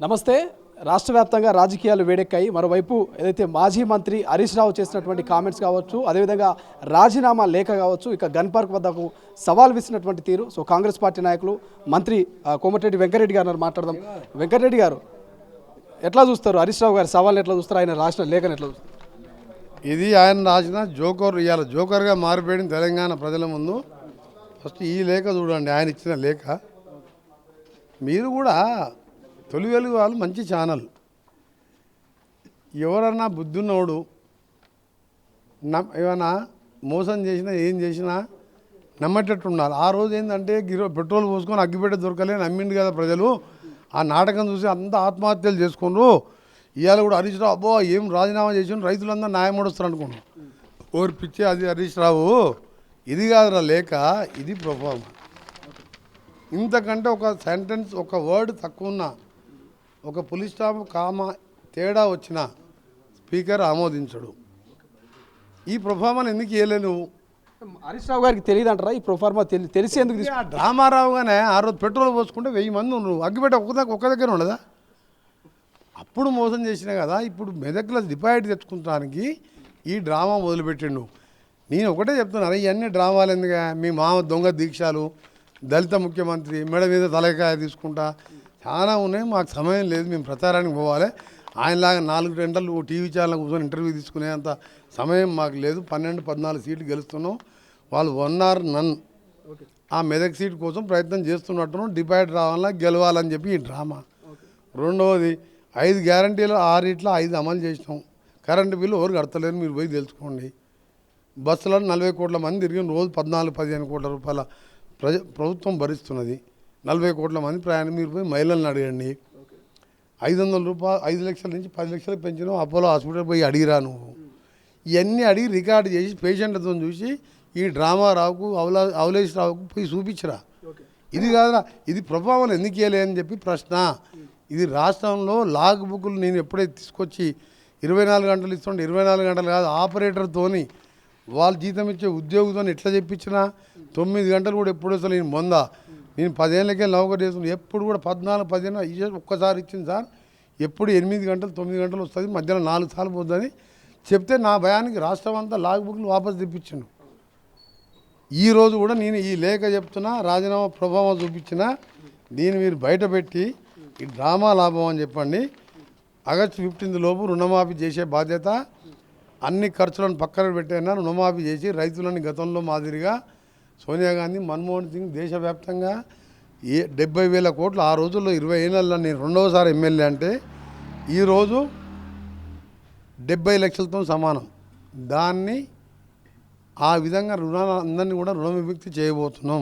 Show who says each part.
Speaker 1: నమస్తే. రాష్ట్ర వ్యాప్తంగా రాజకీయాలు వేడెక్కాయి. మరోవైపు ఏదైతే మాజీ మంత్రి హరీష్ రావు చేసినటువంటి కామెంట్స్ కావచ్చు, అదేవిధంగా రాజీనామా లేఖ కావచ్చు, ఇక గన్ పార్క్ వద్దకు సవాల్ విసినటువంటి తీరు. సో కాంగ్రెస్ పార్టీ నాయకులు మంత్రి కోమటిరెడ్డి వెంకటరెడ్డి గారు మాట్లాడదాం. వెంకటరెడ్డి గారు ఎట్లా చూస్తారు? హరీష్ రావు గారి సవాల్ని ఎట్లా చూస్తారు? ఆయన రాసిన లేఖను ఎట్లా చూస్తారు?
Speaker 2: ఇది ఆయన రాసిన జోకర్, ఇవాళ జోకర్గా మారిపోయిన తెలంగాణ ప్రజల ముందు. ఫస్ట్ ఈ లేఖ చూడండి, ఆయన ఇచ్చిన లేఖ. మీరు కూడా తొలి వెలుగు వాళ్ళు మంచి ఛానల్, ఎవరన్నా బుద్ధున్నోడు ఏమైనా మోసం చేసినా ఏం చేసినా నమ్మేటట్టు ఉండాలి. ఆ రోజు ఏంటంటే పెట్రోల్ పోసుకొని అగ్గిపెట్ట దొరకలే నమ్మిండు కదా ప్రజలు. ఆ నాటకం చూసి అంతా ఆత్మహత్యలు చేసుకున్నారు. ఇవాళ కూడా హరీష్ రావు అబ్బో ఏం రాజీనామా చేసి రైతులందరూ న్యాయం వస్తారు అనుకున్నాం. ఓర్పిచ్చే అది హరీష్ రావు. ఇది కాదురా లేక, ఇది పర్ఫార్మెన్స్. ఇంతకంటే ఒక సెంటెన్స్, ఒక వర్డ్ తక్కువ ఉన్న, ఒక పులి స్టాప్ కామ తేడా వచ్చిన స్పీకర్ ఆమోదించడు. ఈ పర్ఫార్మెన్స్ ఎందుకు ఇవ్వలే నువ్వు?
Speaker 1: హరీష్ రావు గారికి తెలియదు అంటారా ఈ ప్రొఫార్మా? తెలిసి ఎందుకు
Speaker 2: ఆ డ్రామారావుగానే ఆ రోజు పెట్రోల్ పోసుకుంటే 1000 మంది నువ్వు అగ్గిపెట్ట ఒక్క దగ్గర ఉండదా? అప్పుడు మోసం చేసినా కదా. ఇప్పుడు మెదక్లో డిపాజిట్ తెచ్చుకుంటానికి ఈ డ్రామా మొదలుపెట్టిండు. నేను ఒకటే చెప్తున్నాను, ఇవన్నీ డ్రామాలు ఎందుకు? మీ మామ దొంగ దీక్షలు, దళిత ముఖ్యమంత్రి, మెడ మీద తలకాయ తీసుకుంటా చాలా ఉన్నాయి. మాకు సమయం లేదు, మేము ప్రచారానికి పోవాలి. ఆయనలాగా 4 గంటలు టీవీ ఛానల్ కూర్చొని ఇంటర్వ్యూ తీసుకునే అంత సమయం మాకు లేదు. 12-14 సీట్లు గెలుస్తున్నాం, వాళ్ళు 1 or none ఆ మెదక్ సీట్ కోసం ప్రయత్నం చేస్తున్నట్టున్నాం. డిపాజిట్ రావాలన్నా గెలవాలని చెప్పి ఈ డ్రామా. రెండవది 5 గ్యారంటీలు 6 ఇట్లా 5 అమలు చేసినాం. కరెంటు బిల్లు ఎవరు కడతలేరు, మీరు పోయి తెలుసుకోండి. బస్సులను 40 కోట్ల మంది తిరిగిన రోజు 14-15 కోట్ల రూపాయల ప్రభుత్వం భరిస్తున్నది. 40 కోట్ల మంది ప్రయాణం. మీరు పోయి మహిళలను అడగండి. 500 రూపాయలు 5 లక్షల నుంచి 10 లక్షలు పెంచినావు. అపోలో హాస్పిటల్ పోయి అడిగిరా నువ్వు. ఇవన్నీ అడిగి రికార్డు చేసి పేషెంట్లతో చూసి ఈ డ్రామా రావుకు అవలేష్ రావుకు పోయి చూపించరా. ఇది కాదురా, ఇది ప్రభావం ఎందుకు ఇవ్వలే అని చెప్పి ప్రశ్న. ఇది రాష్ట్రంలో లాగ్ బుక్లు నేను ఎప్పుడైతే తీసుకొచ్చి 24 గంటలు ఇస్తుంటే 24 గంటలు కాదు, ఆపరేటర్తోని వాళ్ళు జీతం ఇచ్చే ఉద్యోగితో ఎట్లా చెప్పించినా 9 గంటలు కూడా ఎప్పుడు అసలు నేను నేను 10 ఏళ్ళకే నౌకరు చేస్తున్నాను. ఎప్పుడు కూడా 14-15 ఒక్కసారి ఇచ్చింది సార్. ఎప్పుడు 8 గంటలు 9 గంటలు వస్తుంది, మధ్యలో 4 సార్లు పోతుందని చెప్తే నా భయానికి రాష్ట్రం అంతా లాగ్ బుక్లు వాపసు తెప్పించిండు. ఈరోజు కూడా నేను ఈ లేఖ చెప్తున్నా, రాజీనామా ప్రభావం చూపించిన దీన్ని మీరు బయటపెట్టి ఈ డ్రామా లాభం అని చెప్పండి. ఆగస్టు 15 లోపు రుణమాఫీ చేసే బాధ్యత, అన్ని ఖర్చులను పక్కన పెట్టైనా రుణమాఫీ చేసి రైతులని గతంలో మాదిరిగా సోనియా గాంధీ, మన్మోహన్ సింగ్ దేశవ్యాప్తంగా 70,000 కోట్లు ఆ రోజుల్లో 20 ఏళ్ళల్లో నేను రెండవసారి ఎమ్మెల్యే అంటే ఈరోజు 70 లక్షలతో సమానం. దాన్ని ఆ విధంగా అందరినీ కూడా రుణ విముక్తి చేయబోతున్నాం.